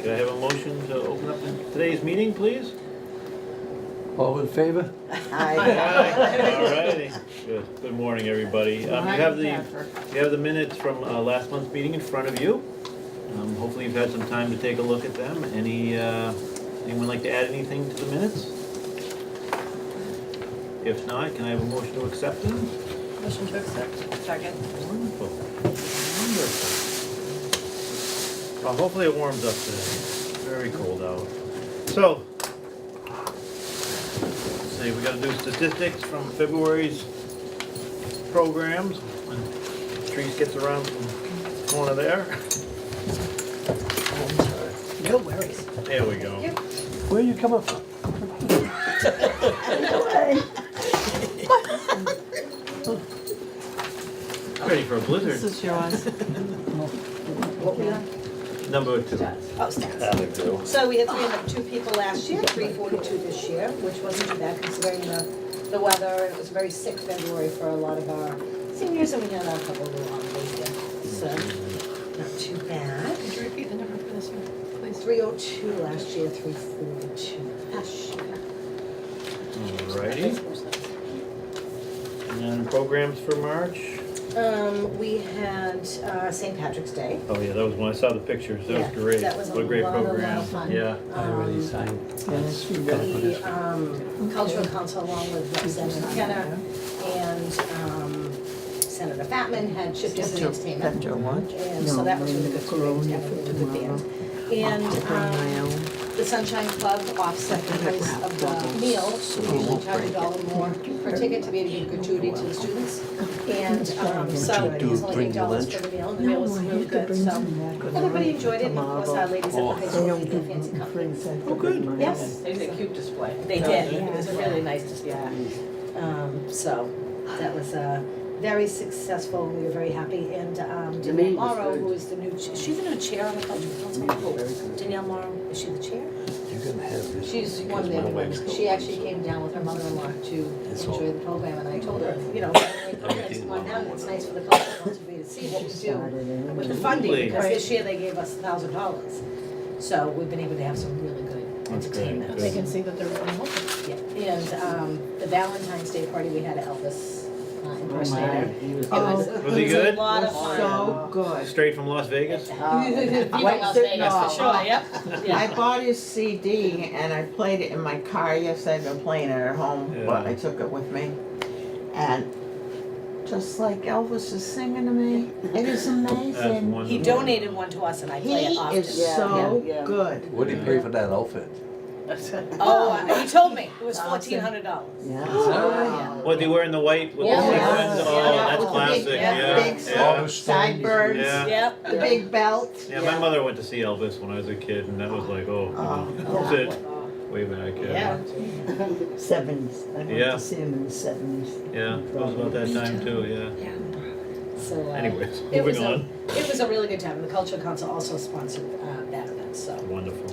Could I have a motion to open up today's meeting, please? All in favor? All righty. Good morning, everybody. You have the minutes from last month's meeting in front of you. Hopefully you've had some time to take a look at them. Anyone like to add anything to the minutes? If not, can I have a motion to accept them? Motion to accept. Second. Wonderful. Wonderful. Well, hopefully it warms up today. It's very cold out. So, let's see, we gotta do statistics from February's programs. When Trees gets around from the corner there. No worries. There we go. Where are you coming from? Ready for a This blizzard. is yours. Number 2. Oh, stats. So we had 302 people last year, 342 this year, which wasn't too bad considering the weather. It was a very sick February for a lot of our seniors, and we had a couple of little holidays there. So, not too bad. Could you repeat the number for this one, please? 302 last year, 342 this year. Alrighty. And then programs for March. We had St. Patrick's Day. Oh yeah, that was when I saw the pictures. That Yeah, was great. that was What a great lot of program. fun. Yeah. I already signed. The Cultural Council, along with Representative McKenna and Senator Fatman, had shifted the entertainment. And so that was really good too. They had a really good band. And the Sunshine Club offset the price of the meal. So we usually charge $1 more per ticket to be able to give gratuity to the students. And so it was only $8 for the meal, and the meal was really good. So everybody enjoyed it. And of course, our ladies at the high school made their fancy cupcakes. Oh, good. Yes. They did a cute display. They did, it was a really nice display. So that was very successful, we were very happy, and Danielle Morrow, who is the new, she's the new chair on the cultural council. Danielle Morrow, is she the chair? You're gonna have this. She's one of the other ones, she actually came down with her mother-in-law to enjoy the program, and I told her, you know, come on down, it's nice for the cultural council for you to see what we do with the funding, because this year they gave us $1,000. So we've been able to have some really good That's great. entertainment. They can see that they're really helping. Yeah, and the Valentine's Day party, we had Elvis impersonator. Was he It good? was a lot of fun. So good. Straight from Las Vegas? Las Vegas for sure, yep. I bought his CD and I played it in my car. Yes, I've been playing it at home, but Yeah. I took it with me. And just like Elvis is singing to me, it is That's amazing. wonderful. He donated one to us and I play He it often. is so good. What do you pay for that outfit? Oh, he told me, it was $1,400. Yeah. Was he wearing the white with Yeah. the sequins? Yeah. Oh, that's With the classic, big- yeah. Big Yeah. sideburns, Yeah. Yep. the big belt. Yeah, my mother went to see Elvis when I was a kid, and that was like, oh, that was it. Way back, Yeah. 70s. I went Yeah. to see him in the 70s. Yeah, it was about that time too, yeah. So, Anyways, it was moving on. It was a really good time. The Cultural Council also sponsored that event, so. Wonderful.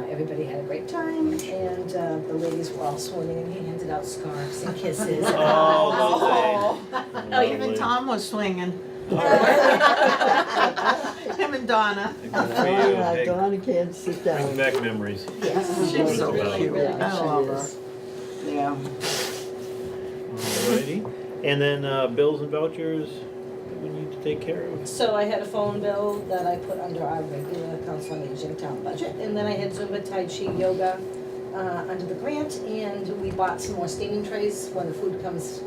Everybody had a great time, and the ladies were all swimming, and he handed out scarves and kisses. Oh, lovely. Even Tom was swinging. Him and Donna. Good for you. Hey, Donna can't sit bring down. back memories. Yes, She she was was so really, cute. really I love her. Yeah. Alrighty. And then bills and vouchers we need to take care of. So I had a phone bill that I put under our regular council on aging town budget, and then I had Zumba, Tai Chi, yoga under the grant, and we bought some more steaming trays. When the food comes,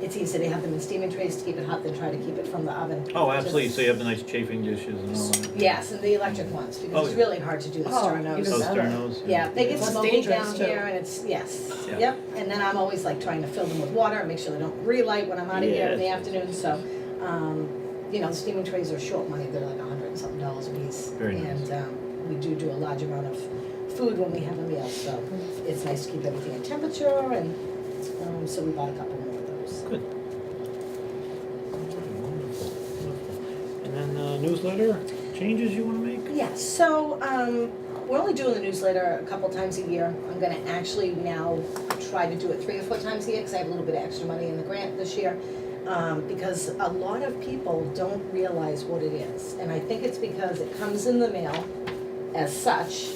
it's easier to have them in steaming trays to keep it hot than try to keep it from the oven. Oh, absolutely. So you have the nice chafing dishes and all that. Yes, and the electric ones, Oh, because it's yeah. really hard to do the Oh, sternos. even Those better. sternos. Yeah, they get Less smoky dangerous, down too. here, and it's, yes, Yeah. yep, and then I'm always like trying to fill them with water and make sure they don't relight when I'm out of here in the Yes. afternoon, so, you know, the steaming trays are short money, they're like $100 and something a piece. Very nice. And, we do a large amount of food when we have a meal, so it's nice to keep everything at temperature, and, so we bought a couple more of those. Good. Wonderful. And then newsletter changes you want to make? Yeah, so, we're only doing the newsletter a couple times a year. I'm gonna actually now try to do it 3 or 4 times a year, because I have a little bit of extra money in the grant this year. Because a lot of people don't realize what it is. And I think it's because it comes in the mail, as such.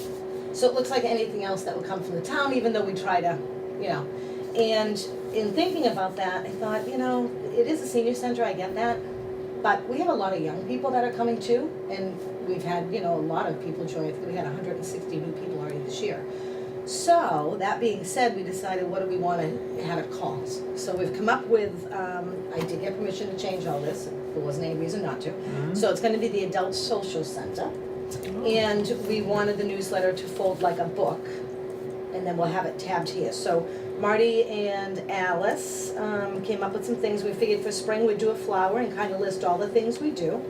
So it looks like anything else that would come from the town, even though we try to, you know. And in thinking about that, I thought, you know, it is a senior center, I get that. But we have a lot of young people that are coming too, and we've had, you know, a lot of people join. I think we had 160 new people already this year. So, that being said, we decided what do we want to have it called. So we've come up with, I did get permission to change all this, there wasn't any reason not to. So it's gonna be the Adult Social Center. And we wanted the newsletter to fold like a book, and then we'll have it tabbed here. So Marty and Alice came up with some things. We figured for spring we'd do a flower and kind of list all the things we do.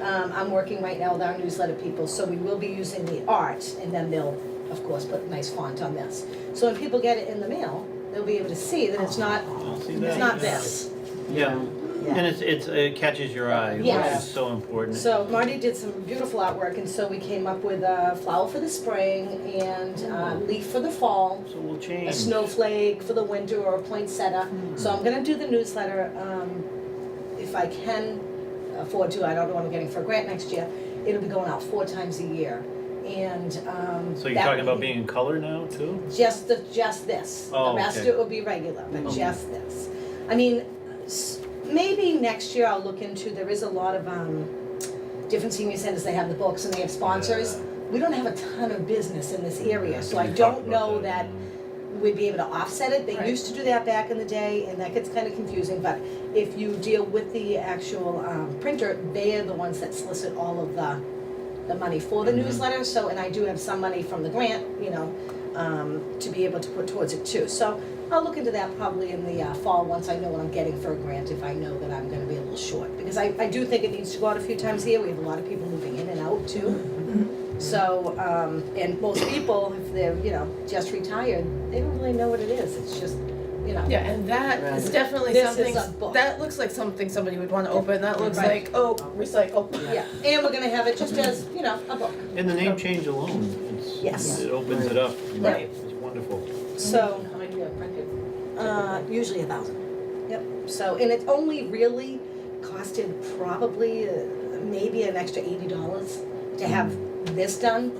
I'm working right now with our newsletter people, so we will be using the art, and then they'll, of course, put nice font on this. So when people get it in the mail, they'll be able to see that it's not, I'll see it's that. not this. Yeah, and it catches your eye, which Yes. is so important. So Marty did some beautiful artwork, and so we came up with a flower for the spring and a leaf for the fall, So we'll change. a snowflake for the winter, or a poinsettia. So I'm gonna do the newsletter, if I can afford to. I don't know what I'm getting for a grant next year. It'll be going out 4 times a year, and So you're that talking about will be being in color now too? just this. Oh, The rest okay. it will be regular, but Okay. just this. I mean, maybe next year I'll look into, there is a lot of different senior centers, they have the books and they have sponsors. We don't have a ton of business in this area, so I We talked don't about know that we'd be able to offset it. They Right. used to do that back in the day, and that gets kind of confusing, but if you deal with the actual printer, they are the ones that solicit all of the money for the Mhm. newsletter, so, and I do have some money from the grant, you know, to be able to put towards it too. So I'll look into that probably in the fall, once I know what I'm getting for a grant, if I know that I'm gonna be a little short. Because I do think it needs to go out a few times a year. We have a lot of people moving in and out too. So, and most people, if they're, you know, just retired, they don't really know what it is. It's just, you know. Yeah, and that is Right. definitely This is something, a book. that looks like something somebody would wanna open, that looks Right. like, oh, recycle. Yeah, and we're gonna have it just as, you know, a book. And the name change alone, Yes. it opens it up. Right. It's wonderful. So, How many do you have printed? usually 1,000. Yep. So, and it's only really costed probably maybe an extra $80 to have this done,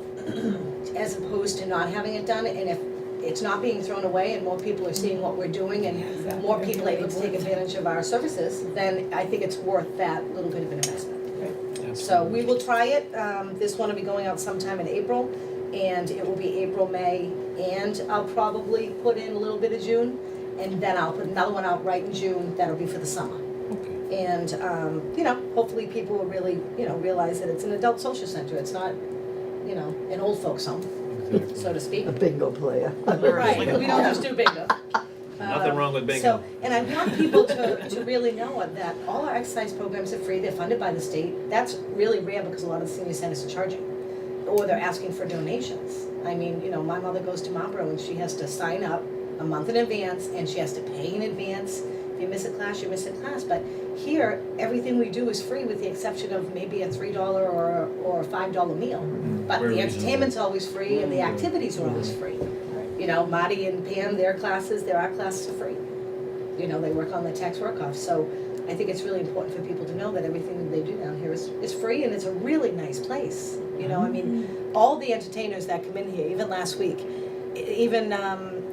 as opposed to not having it done. And if it's not being thrown away and more people are seeing what we're doing and more people are able to take advantage of our services, then I think it's worth that little bit of an investment. So we will try it. This one will be going out sometime in April, and it will be April, May, and I'll probably put in a little bit of June, and then I'll put another one out right in June. That'll be for the summer. Okay. And, you know, hopefully people will really, you know, realize that it's an adult social center. It's not, you know, an old folks home, Exactly. so to speak. A bingo player. Right, we don't just do bingo. Nothing wrong with bingo. So, and I want people to really know that all our exercise programs are free, they're funded by the state. That's really rare because a lot of the senior centers are charging, or they're asking for donations. I mean, you know, my mother goes to Marlboro and she has to sign up a month in advance, and she has to pay in advance. If you miss a class, you miss a class, but here, everything we do is free with the exception of maybe a $3 or a $5 meal. But Very the reasonable. entertainment's always free and the activities are always free. You know, Marty and Pam, their art classes are free. You know, they work on the tax work-off, so I think it's really important for people to know that everything that they do down here is free, and it's a really nice place. You know, I mean, all the entertainers that come in here, even last week, even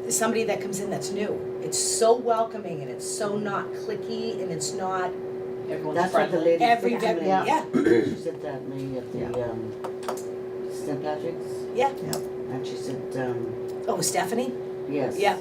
somebody that comes in that's new, it's so welcoming and it's so not cliquey and it's not Everyone's That's what the friendly. lady said to everybody, me. yeah, She said that to me at the, St. Patrick's, yeah. and she said, Oh, Stephanie? yes. Yeah.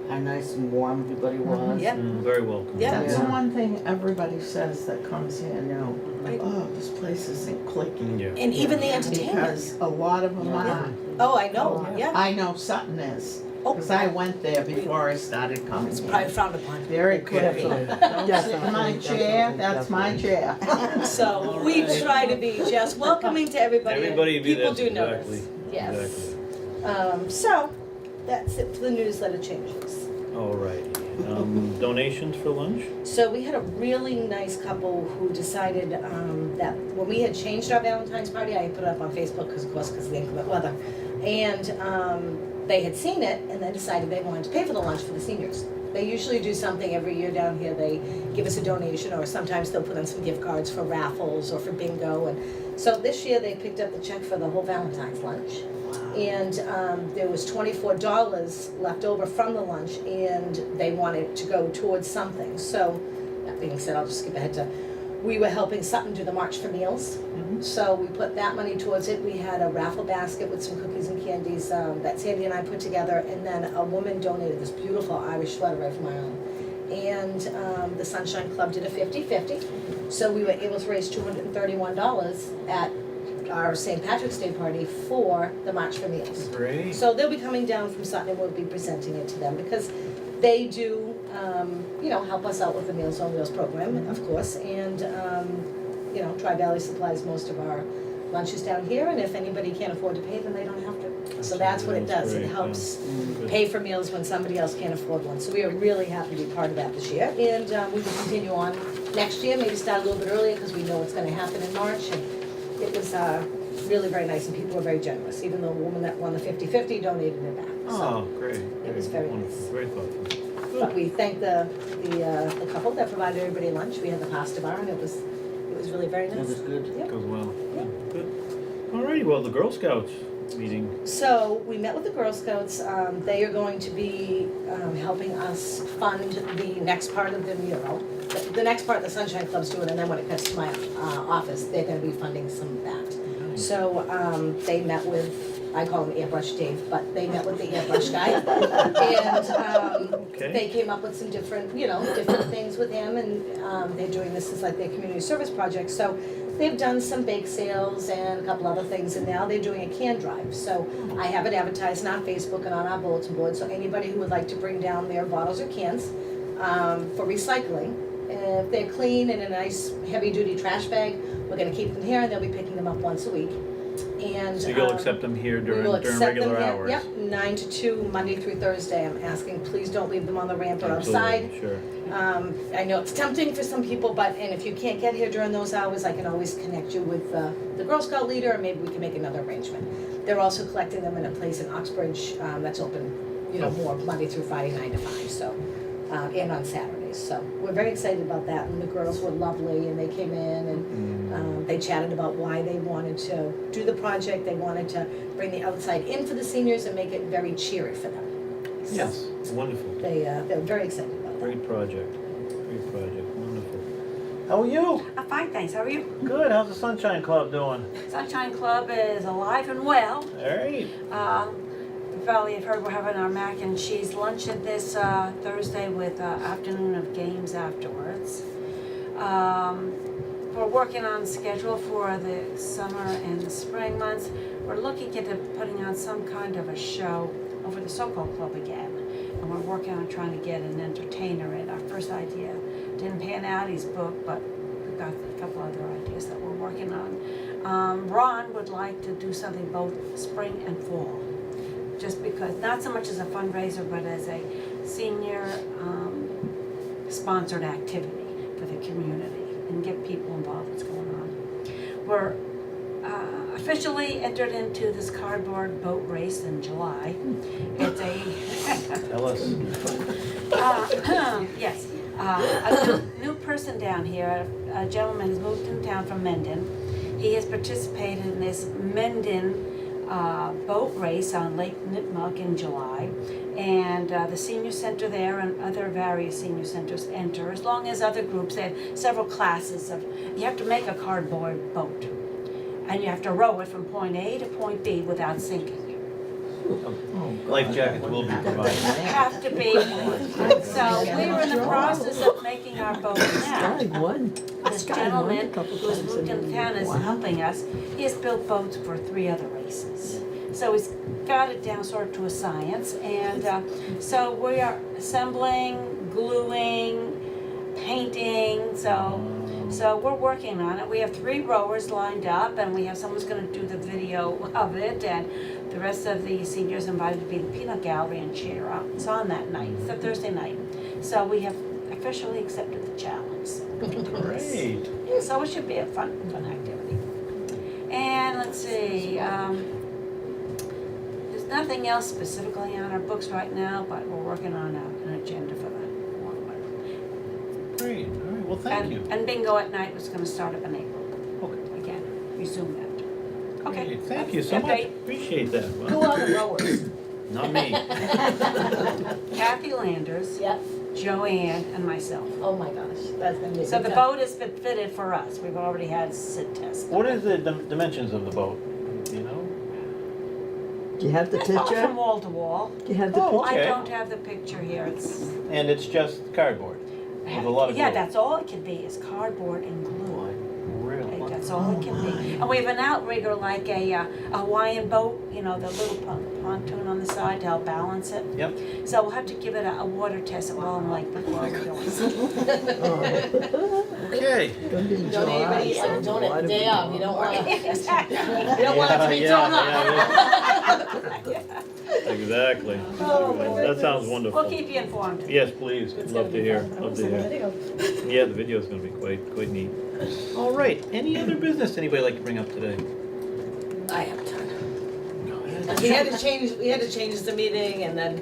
How nice and warm everybody was. Yeah. Very welcome. Yeah. That's the one thing everybody says that comes here now. Right. Oh, this place isn't clicking. Yeah. And even the entertainment. Because a lot of them Yeah. are. Oh, I know, yeah. I know Sutton is, Oh, because I went there before I started coming it's here. probably frowned upon. Very quickly. Don't sit in my chair, that's my chair. So we try to be just welcoming to everybody. Everybody be People there, do notice. exactly. Yes. Exactly. So that's it for the newsletter changes. Alrighty. Donations for lunch? So we had a really nice couple who decided that when we had changed our Valentine's party, I put it up on Facebook because of the inclement weather. And they had seen it and then decided they wanted to pay for the lunch for the seniors. They usually do something every year down here. They give us a donation, or sometimes they'll put on some gift cards for raffles or for bingo. And so this year they picked up the check for the whole Valentine's lunch. And there was $24 left over from the lunch, and they wanted to go towards something. So that being said, I'll just skip ahead to, we were helping Sutton do the March for Meals. So we put that money towards it. We had a raffle basket with some cookies and candies that Sandy and I put together, and then a woman donated this beautiful Irish sweater right from my own. And the Sunshine Club did a 50-50. So we were able to raise $231 at our St. Patrick's Day party for the March for Meals. Great. So they'll be coming down from Sutton, and we'll be presenting it to them, because they do, help us out with the Meals on Wheels program, of course, and, Tri-Valley supplies most of our lunches down here, and if anybody can't afford to pay, then they don't have to. So that's what it does, it Great, helps Good. pay for meals when somebody else can't afford one. So we are really happy to be part of that this year, and we will continue on next year, maybe start a little bit earlier, because we know it's gonna happen in March, and it was really very nice, and people were very generous, even the woman that won the 50-50 donated it back. So, Oh, great. It was very Wonderful. nice. Very thoughtful. but we thank the couple that provided everybody lunch. We had the pasta bar, and it was really very nice. good. Yep. Goes well. Yeah. Good. All righty, well, the Girl Scouts meeting. So we met with the Girl Scouts. They are going to be helping us fund the next part of the mural. The next part the Sunshine Club's doing, and then when it gets to my office, they're going to be funding some of that. So they met with, I call him Airbrush Dave, but they met with the airbrush guy. And Okay. they came up with some different things with him, and they're doing this as like their community service project. So they've done some bake sales and a couple other things, and now they're doing a can drive. So I have it advertised on our Facebook and on our bulletin board, so anybody who would like to bring down their bottles or cans for recycling, if they're clean and in a nice heavy-duty trash bag, we're gonna keep them here, and they'll be picking them up once a week. And So you'll accept them here we during will accept them regular here. hours? Yep, 9 to 2, Monday through Thursday. I'm asking, please don't leave them on the ramp or outside. Absolutely, sure. I know it's tempting for some people, and if you can't get here during those hours, I can always connect you with the Girl Scout leader, or maybe we can make another arrangement. They're also collecting them in a place in Uxbridge that's open, more Monday through Friday, 9 to 5, so, and on Saturdays. So we're very excited about that, and the girls were lovely, and they came in, and they chatted about why they wanted to do the project. They wanted to bring the outside in for the seniors and make it very cheery for them. So Yes, wonderful. they're very excited about that. Great project. Wonderful. How are you? I'm fine, thanks. How are you? Good. How's the Sunshine Club doing? Sunshine Club is alive and well. All right. You probably have heard we're having our mac and cheese luncheon this Thursday with afternoon of games afterwards. We're working on schedule for the summer and the spring months. We're looking at putting on some kind of a show over the Sokol Club again. And we're working on trying to get an entertainer in. Our first idea didn't pan out, he's booked, but we've got a couple other ideas that we're working on. Ron would like to do something both spring and fall. Just because, not so much as a fundraiser, but as a senior sponsored activity for the community and get people involved what's going on. We're officially entered into this cardboard boat race in July. It's a Tell us. yes, a new person down here, a gentleman has moved in town from Mendon. He has participated in this Mendon boat race on Lake Nipmuc in July. And the senior center there and other various senior centers enter, as long as other groups. They have several classes of, you have to make a cardboard boat. And you have to row it from point A to point B without sinking. Life jackets will be provided. Have to be. So we were in the process of making our boat now. This gentleman who's moved into town is helping us. He has built boats for 3 other races. So he's got it down sort of to a science. And so we are assembling, gluing, painting. So we're working on it. We have 3 rowers lined up, and we have someone's going to do the video of it, and the rest of the seniors invited to be in the peanut gallery and cheer up. It's on that night. It's a Thursday night. So we have officially accepted the challenge. Great. Yeah, so it should be a fun nothing else specifically on our books right now, but we're working on an agenda for the warrant article. Great, all right, well, thank you. And bingo at night was gonna start up in April, Okay. again, resume that. Okay. Great, thank you so much, Update. appreciate that. Who Well, are the rowers? not me. Kathy Landers, Yep. Joanne, and myself. Oh my gosh, that's gonna be a So good the time. boat has been fitted for us, we've already had sit tests. What is the dimensions of the boat, do you know? Do you have the It's all picture? from wall to wall. Do you have the Oh, picture? I okay. don't have the picture here, it's. And it's just cardboard with a lot of glue? Yeah, that's all it can be, is cardboard and glue. Really? That's all it can be. And we have an outrigger like a Hawaiian boat, you know, the little pontoon on the side to help balance it. Yep. So we'll have to give it a water test at Wallen Lake before we go. Okay. Gonna be in Don't anybody, July, like, so donate why the do day we of, you know? don't wanna, Exactly. you don't want it to be Yeah, thrown up. yeah. Exactly. Oh, my That sounds We'll wonderful. keep you informed. Yes, please, It's love gonna to be hear, fun. love to hear. Yeah, the video's gonna be quite neat. All right, any other business anybody like to bring up today? I have a ton. Go ahead. We had to change the meeting and then,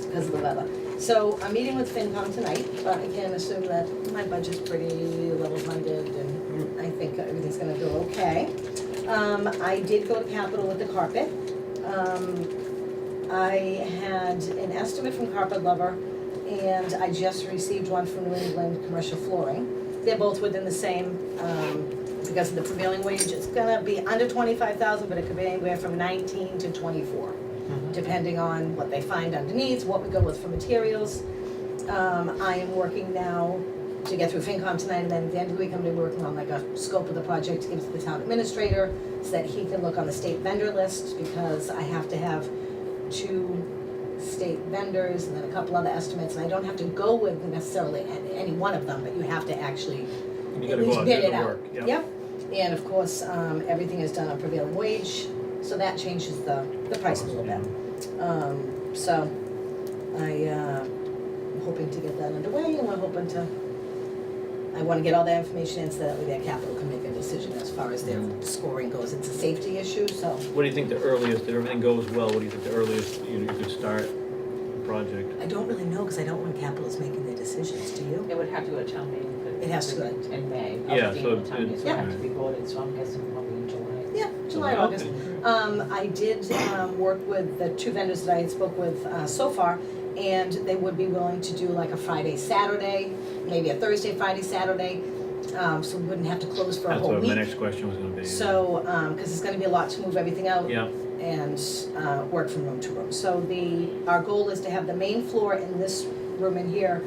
because of the weather. So I'm meeting with FinCom tonight, but I can assume that my budget's pretty level funded and I think everything's gonna go okay. I did go to Capital with the carpet. I had an estimate from Carpet Lover and I just received one from New England Commercial Flooring. They're both within the same, because of the prevailing wage, it's gonna be under 25,000, but it could be anywhere from 19 to 24, depending on what they find underneath, what we go with for materials. I am working now to get through FinCom tonight, and then at the end of the week, I'm gonna be working on like a scope of the project to give to the town administrator, so that he can look on the state vendor list, because I have to have 2 state vendors and then a couple other estimates, and I don't have to go with necessarily any one of them, but you have to actually You at gotta go least out and bid do it the out. work, yeah. Yep, and of course, everything is done on prevailing wage, so that changes the price a little bit. So I'm hoping to get that underway, and we're hoping to, I wanna get all that information in so that way their capital can make a decision as far as their scoring goes. It's a safety issue, so What do you think the earliest, if everything goes well, what do you think the earliest you could start the project? I don't really know, because I don't know when capital is making their decisions, do you? It would have to go to town meeting. It has to go. In May. Yeah, The so annual town meeting, it's- so it has to be voted, so I'm guessing probably in July. Yeah, July, August. Okay. I did work with the 2 vendors that I had spoke with so far, and they would be willing to do like a Friday, Saturday, maybe a Thursday, Friday, Saturday, so we wouldn't have to close for a That's whole what my week. next question was gonna be. So, because it's gonna be a lot to move everything out Yeah, and work from room to room. So our goal is to have the main floor in this room in here,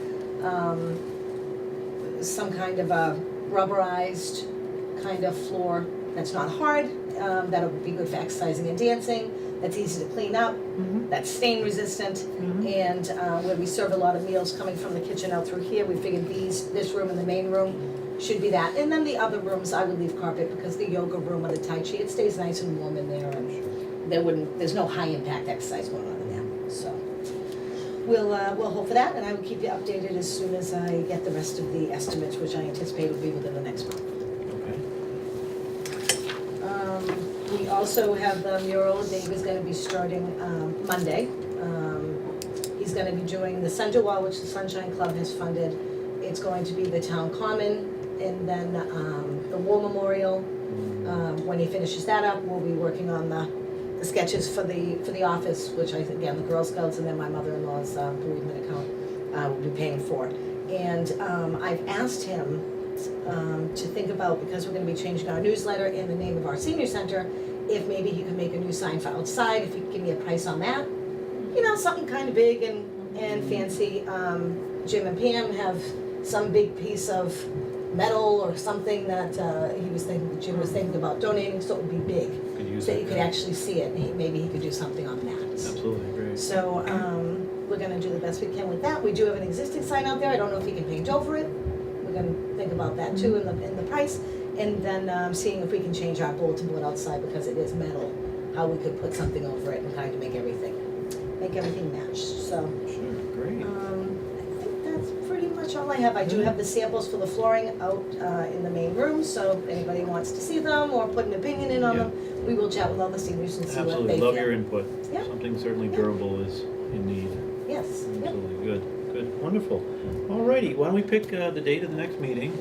some kind of a rubberized kind of floor that's not hard, that'll be good for exercising and dancing, that's easy to clean up, that's stain resistant, and where we serve a lot of meals coming from the kitchen out through here, we figured this room and the main room should be that. And then the other rooms, I would leave carpet, because the yoga room or the Tai Chi, it stays nice and warm in there, and there's no high impact exercise going on in there, so. We'll hope for that, and I will keep you updated as soon as I get the rest of the estimates, which I anticipate will be within the next month. okay. We also have the mural. Dave is gonna be starting Monday. He's gonna be doing the Sunday Wall, which the Sunshine Club has funded. It's going to be the town common, and then the War Memorial. When he finishes that up, we'll be working on the sketches for the office, which I think, again, the Girl Scouts, and then my mother-in-law's bereavement account will be paying for. And I've asked him to think about, because we're gonna be changing our newsletter in the name of our senior center, if maybe he could make a new sign for outside, if he could give me a price on that. You know, something kind of big and fancy. Jim and Pam have some big piece of metal or something that Jim was thinking about donating, so it would be big. Could use So it, you could yeah. actually see it, and maybe he could do something on that. Absolutely, great. So, we're gonna do the best we can with that. We do have an existing sign out there, I don't know if he can paint over it. We're gonna think about that too in the price. And then, seeing if we can change our bulletin board outside, because it is metal, how we could put something over it and kind of make everything match, so. Sure, great. I think that's pretty much all I have. I do have the samples for the flooring out in the main room, so if anybody wants to see them or put an opinion in on Yeah. them, we will chat with all the seniors and see what they feel. Absolutely, love your input. Yeah. Something certainly durable is in need. Yes, yep. Absolutely, good, wonderful. Alrighty, why don't we pick the date of the next meeting?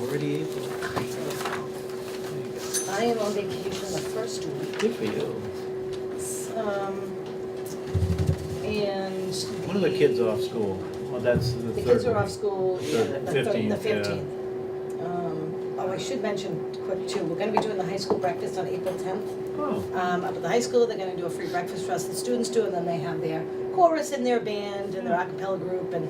Already April. There you go. I am on vacation the first week, Good for you. and. When are the kids off school? Well, that's the third The kids are week. off school, Third- the 15th, yeah. 15th. Oh, I should mention quick too, we're gonna be doing the high school breakfast on April 10th. Oh, Up at the high school, they're gonna do a free breakfast for us, the students do, and then they have their chorus and their band and their a cappella group, and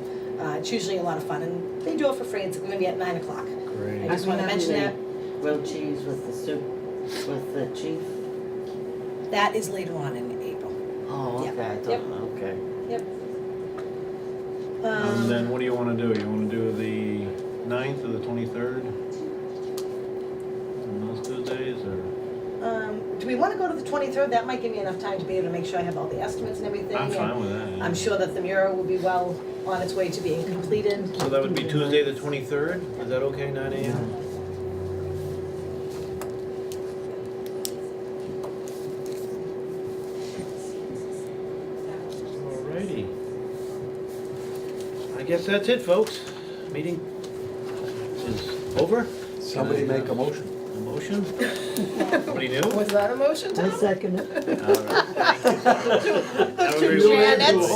it's usually a lot of fun, and they do it for free, it's gonna be at 9 o'clock. I great. just wanna mention that, Grilled cheese with the soup, with the chief. that is later on in April. Oh, Yeah. okay, I Yep. thought, okay. And then what do you wanna do? You wanna do the 9th or the 23rd? On those Tuesdays, or? Do we wanna go to the 23rd? That might give me enough time to be able to make sure I have all the estimates and everything. I'm and fine with that. yeah. I'm sure that the mural will be well on its way to being completed. So that would be Tuesday, the 23rd? Is that okay, 9 AM? Alrighty. I guess that's it, folks. Meeting is over. Somebody make a motion. A motion? Somebody new? Was that a motion, I second it. All right. Thank you. Have a great week. Janet's.